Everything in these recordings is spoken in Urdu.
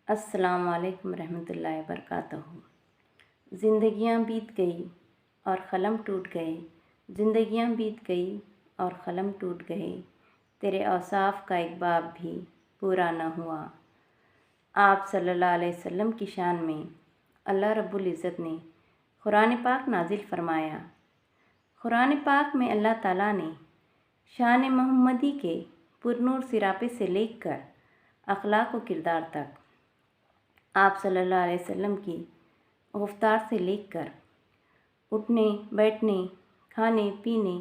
السلام علیکم ورحمۃ اللہ وبرکاتہ۔ زندگیاں بیت گئی اور قلم ٹوٹ گئے، زندگیاں بیت گئی اور قلم ٹوٹ گئے، تیرے اوصاف کا ایک باب بھی پورا نہ ہوا۔ آپ صلی اللہ علیہ وسلم کی شان میں اللہ رب العزت نے قرآن پاک نازل فرمایا۔ قرآن پاک میں اللہ تعالیٰ نے شان محمدی کے پرنور سراپے سے لے کر اخلاق و کردار تک، آپ صلی اللہ علیہ وسلم کی گفتار سے لے کر اٹھنے بیٹھنے، کھانے پینے،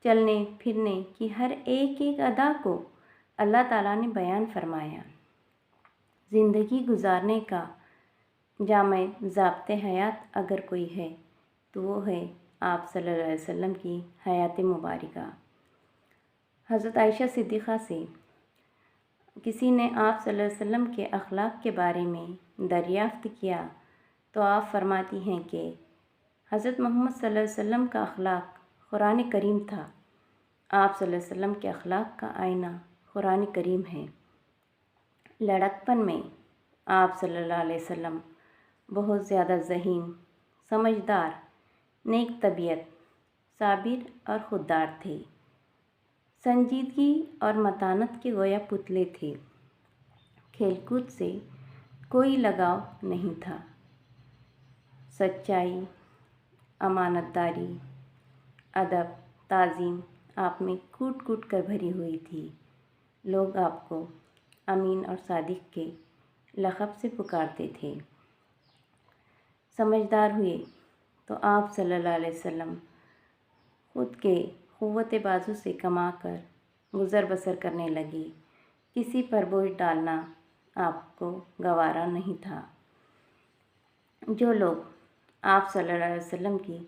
چلنے پھرنے کی ہر ایک ادا کو اللہ تعالیٰ نے بیان فرمایا۔ زندگی گزارنے کا جامع ضابطۂ حیات اگر کوئی ہے تو وہ ہے آپ صلی اللہ علیہ وسلم کی حیات مبارکہ۔ حضرت عائشہ صدیقہ سے کسی نے آپ صلی اللہ علیہ وسلم کے اخلاق کے بارے میں دریافت کیا تو آپ فرماتی ہیں کہ حضرت محمد صلی اللہ علیہ وسلم کا اخلاق قرآن کریم تھا۔ آپ صلی اللہ علیہ وسلم کے اخلاق کا آئینہ قرآن کریم ہے۔ لڑکپن میں آپ صلی اللہ علیہ وسلم بہت زیادہ ذہین، سمجھدار، نیک طبیعت، صابر اور خوددار تھے۔ سنجیدگی اور متانت کے گویا پتلے تھے۔ کھیل کود سے کوئی لگاؤ نہیں تھا۔ سچائی، امانت داری، ادب، تعظیم آپ میں کوٹ کوٹ کر بھری ہوئی تھی۔ لوگ آپ کو امین اور صادق کے لقب سے پکارتے تھے۔ سمجھدار ہوئے تو آپ صلی اللہ علیہ وسلم خود کے قوت بازو سے کما کر گزر بسر کرنے لگے۔ کسی پر بوجھ ڈالنا آپ کو گوارا نہیں تھا۔ جو لوگ آپ صلی اللہ علیہ وسلم کی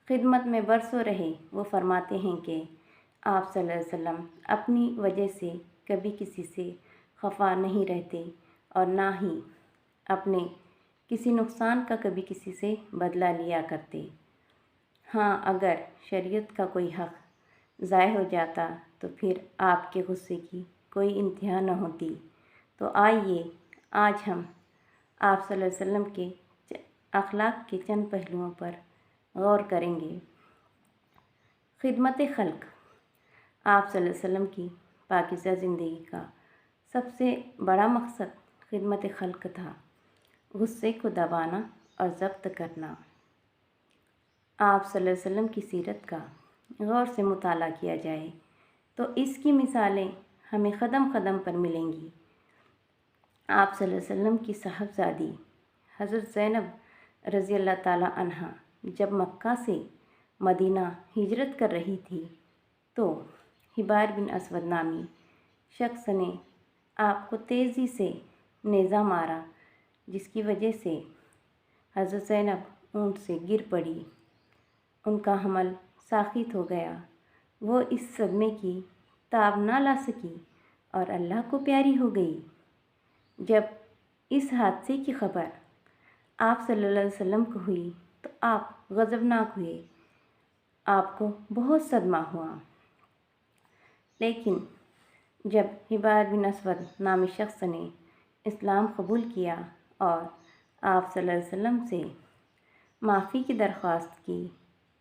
خدمت میں برسوں رہے وہ فرماتے ہیں کہ آپ صلی اللہ علیہ وسلم اپنی وجہ سے کبھی کسی سے خفا نہیں رہتے اور نہ ہی اپنے کسی نقصان کا کبھی کسی سے بدلہ لیا کرتے۔ ہاں، اگر شریعت کا کوئی حق ضائع ہو جاتا تو پھر آپ کے غصے کی کوئی انتہا نہ ہوتی۔ تو آئیے آج ہم آپ صلی اللہ علیہ وسلم کے اخلاق کے چند پہلوؤں پر غور کریں گے۔ خدمت خلق۔ آپ صلی اللہ علیہ وسلم کی پاکیزہ زندگی کا سب سے بڑا مقصد خدمت خلق تھا، غصے کو دبانا اور ضبط کرنا۔ آپ صلی اللہ علیہ وسلم کی سیرت کا غور سے مطالعہ کیا جائے تو اس کی مثالیں ہمیں قدم قدم پر ملیں گی۔ آپ صلی اللہ علیہ وسلم کی صاحبزادی حضرت زینب رضی اللہ تعالیٰ عنہا جب مکہ سے مدینہ ہجرت کر رہی تھی تو حبار بن اسود نامی شخص نے آپ کو تیزی سے نیزہ مارا، جس کی وجہ سے حضرت زینب اونٹ سے گر پڑی۔ ان کا حمل ساقط ہو گیا۔ وہ اس صدمے کی تاب نہ لا سکی اور اللہ کو پیاری ہو گئی۔ جب اس حادثے کی خبر آپ صلی اللہ علیہ وسلم کو ہوئی تو آپ غضبناک ہوئے۔ آپ کو بہت صدمہ ہوا۔ لیکن جب حبار بن اسود نامی شخص نے اسلام قبول کیا اور آپ صلی اللہ علیہ وسلم سے معافی کی درخواست کی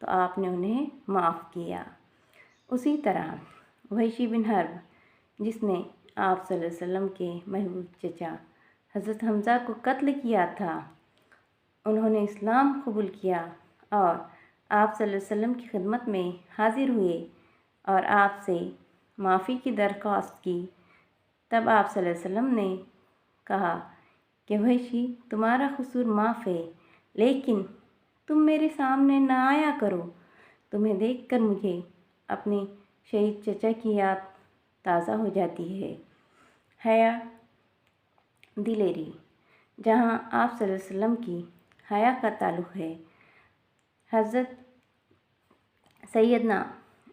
تو آپ نے انہیں معاف کیا۔ اسی طرح وحشی بن حرب، جس نے آپ صلی اللہ علیہ وسلم کے محبوب چچا حضرت حمزہ کو قتل کیا تھا، انہوں نے اسلام قبول کیا اور آپ صلی اللہ علیہ وسلم کی خدمت میں حاضر ہوئے اور آپ سے معافی کی درخواست کی۔ تب آپ صلی اللہ علیہ وسلم نے کہا کہ وحشی، تمہارا قصور معاف ہے، لیکن تم میرے سامنے نہ آیا کرو۔ تمہیں دیکھ کر مجھے اپنے شہید چچا کی یاد تازہ ہو جاتی ہے۔ حیا دلیری۔ جہاں آپ صلی اللہ علیہ وسلم کی حیا کا تعلق ہے، حضرت سیدنا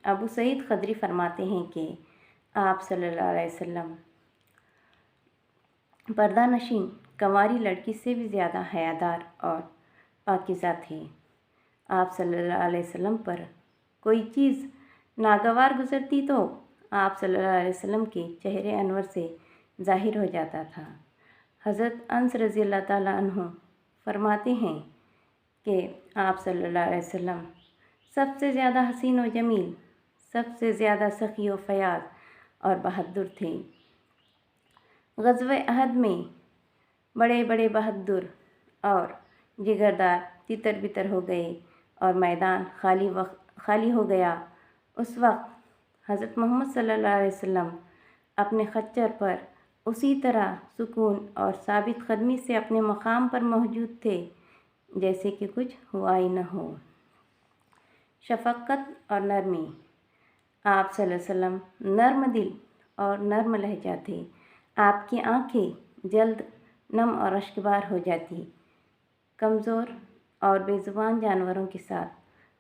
ابو سعید خدری فرماتے ہیں کہ آپ صلی اللہ علیہ وسلم پردہ نشین کنواری لڑکی سے بھی زیادہ حیادار اور پاکیزہ تھے۔ آپ صلی اللہ علیہ وسلم پر کوئی چیز ناگوار گزرتی تو آپ صلی اللہ علیہ وسلم کے چہرے انور سے ظاہر ہو جاتا تھا۔ حضرت انس رضی اللہ تعالیٰ عنہ فرماتے ہیں کہ آپ صلی اللہ علیہ وسلم سب سے زیادہ حسین و جمیل، سب سے زیادہ سخی و فیاض اور بہادر تھے۔ غزوہ احد میں بڑے بڑے بہادر اور جگردار تتر بتر ہو گئے اور میدان خالی ہو گیا۔ اس وقت حضرت محمد صلی اللہ علیہ وسلم اپنے خچر پر اسی طرح سکون اور ثابت قدمی سے اپنے مقام پر موجود تھے جیسے کہ کچھ ہوا ہی نہ ہو۔ شفقت اور نرمی۔ آپ صلی اللہ علیہ وسلم نرم دل اور نرم لہجہ تھے۔ آپ کی آنکھیں جلد نم اور اشکبار ہو جاتی۔ کمزور اور بے زبان جانوروں کے ساتھ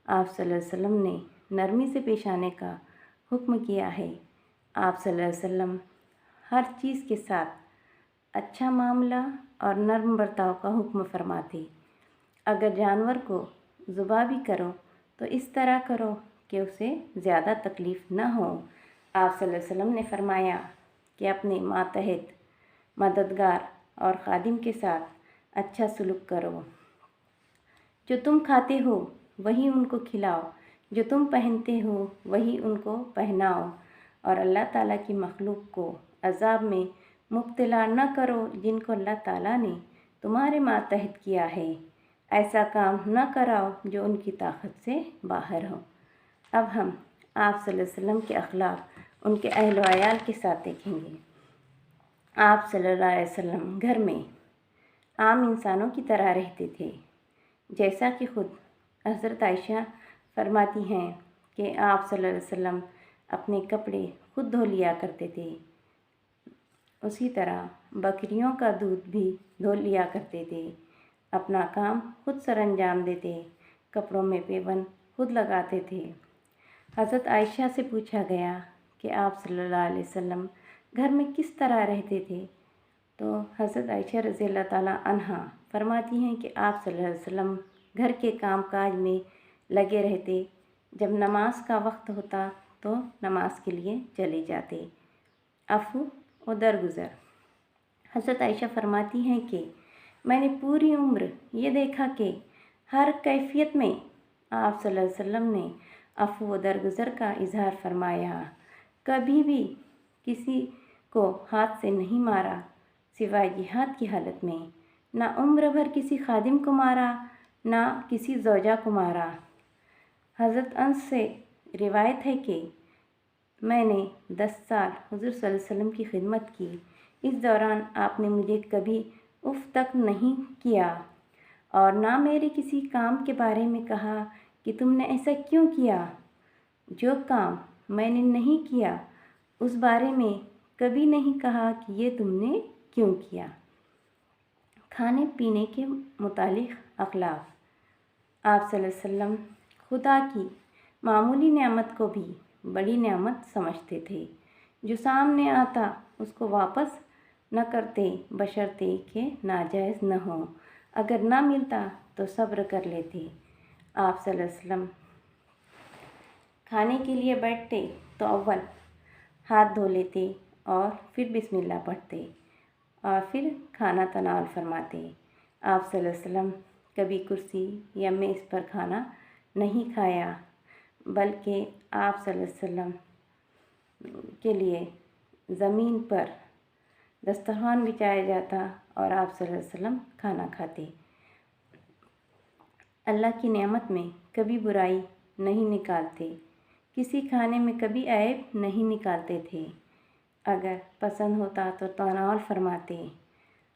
آپ صلی اللہ علیہ وسلم نے نرمی سے پیش آنے کا حکم کیا ہے۔ آپ صلی اللہ علیہ وسلم ہر چیز کے ساتھ اچھا معاملہ اور نرم برتاؤ کا حکم فرماتے۔ اگر جانور کو ذبح بھی کرو تو اس طرح کرو کہ اسے زیادہ تکلیف نہ ہو۔ آپ صلی اللہ علیہ وسلم نے فرمایا کہ اپنے ماتحت، مددگار اور خادم کے ساتھ اچھا سلوک کرو۔ جو تم کھاتے ہو وہی ان کو کھلاؤ، جو تم پہنتے ہو وہی ان کو پہناؤ، اور اللہ تعالیٰ کی مخلوق کو عذاب میں مبتلا نہ کرو جن کو اللہ تعالیٰ نے تمہارے ماتحت کیا ہے۔ ایسا کام نہ کراؤ جو ان کی طاقت سے باہر ہو۔ اب ہم آپ صلی اللہ علیہ وسلم کے اخلاق ان کے اہل و عیال کے ساتھ دیکھیں گے۔ آپ صلی اللہ علیہ وسلم گھر میں عام انسانوں کی طرح رہتے تھے، جیسا کہ خود حضرت عائشہ فرماتی ہیں کہ آپ صلی اللہ علیہ وسلم اپنے کپڑے خود دھو لیا کرتے تھے، اسی طرح بکریوں کا دودھ بھی دھو لیا کرتے تھے، اپنا کام خود سر انجام دیتے، کپڑوں میں پیوند خود لگاتے تھے۔ حضرت عائشہ سے پوچھا گیا کہ آپ صلی اللہ علیہ وسلم گھر میں کس طرح رہتے تھے، تو حضرت عائشہ رضی اللہ تعالیٰ عنہا فرماتی ہیں کہ آپ صلی اللہ علیہ وسلم گھر کے کام کاج میں لگے رہتے، جب نماز کا وقت ہوتا تو نماز کے لیے چلے جاتے۔ عفو و درگزر۔ حضرت عائشہ فرماتی ہیں کہ میں نے پوری عمر یہ دیکھا کہ ہر کیفیت میں آپ صلی اللہ علیہ وسلم نے عفو و درگزر کا اظہار فرمایا، کبھی بھی کسی کو ہاتھ سے نہیں مارا سوائے جہاد کی حالت میں، نہ عمر بھر کسی خادم کو مارا، نہ کسی زوجہ کو مارا۔ حضرت انس سے روایت ہے کہ میں نے 10 سال حضور صلی اللہ علیہ وسلم کی خدمت کی، اس دوران آپ نے مجھے کبھی اف تک نہیں کیا اور نہ میرے کسی کام کے بارے میں کہا کہ تم نے ایسا کیوں کیا۔ جو کام میں نے نہیں کیا اس بارے میں کبھی نہیں کہا کہ یہ تم نے کیوں کیا۔ کھانے پینے کے متعلق اخلاق۔ آپ صلی اللہ علیہ وسلم خدا کی معمولی نعمت کو بھی بڑی نعمت سمجھتے تھے، جو سامنے آتا اس کو واپس نہ کرتے بشرطے کہ ناجائز نہ ہو، اگر نہ ملتا تو صبر کر لیتے۔ آپ صلی اللہ علیہ وسلم کھانے کے لیے بیٹھتے تو اول ہاتھ دھو لیتے اور پھر بسم اللہ پڑھتے اور پھر کھانا تناول فرماتے۔ آپ صلی اللہ علیہ وسلم کبھی کرسی یا میز پر کھانا نہیں کھایا، بلکہ آپ صلی اللہ علیہ وسلم کے لیے زمین پر دسترخوان بچھایا جاتا اور آپ صلی اللہ علیہ وسلم کھانا کھاتے۔ اللہ کی نعمت میں کبھی برائی نہیں نکالتے، کسی کھانے میں کبھی عیب نہیں نکالتے تھے، اگر پسند ہوتا تو تناول فرماتے،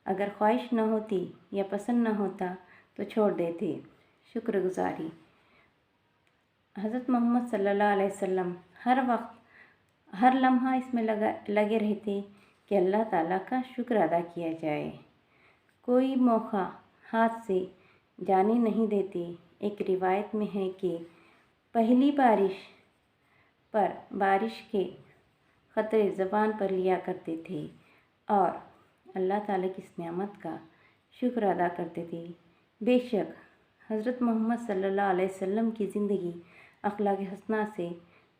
اگر خواہش نہ ہوتی یا پسند نہ ہوتا تو چھوڑ دیتے۔ شکر گزاری۔ حضرت محمد صلی اللہ علیہ وسلم ہر وقت ہر لمحہ اس میں لگے رہتے کہ اللہ تعالیٰ کا شکر ادا کیا جائے، کوئی موقع ہاتھ سے جانے نہیں دیتے۔ ایک روایت میں ہے کہ پہلی بارش پر بارش کے قطرے زبان پر لیا کرتے تھے اور اللہ تعالیٰ کی اس نعمت کا شکر ادا کرتے تھے۔ بے شک حضرت محمد صلی اللہ علیہ وسلم کی زندگی اخلاق حسنہ سے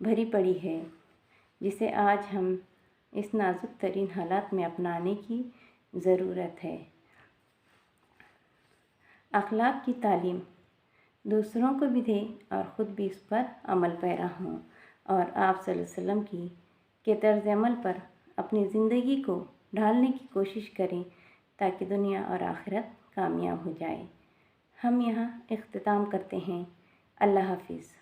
بھری پڑی ہے، جسے آج ہم اس نازک ترین حالات میں اپنانے کی ضرورت ہے۔ اخلاق کی تعلیم دوسروں کو بھی دیں اور خود بھی اس پر عمل پیرا ہوں، اور آپ صلی اللہ علیہ وسلم کے طرز عمل پر اپنی زندگی کو ڈھالنے کی کوشش کریں تاکہ دنیا اور آخرت کامیاب ہو جائے۔ ہم یہاں اختتام کرتے ہیں۔ اللہ حافظ۔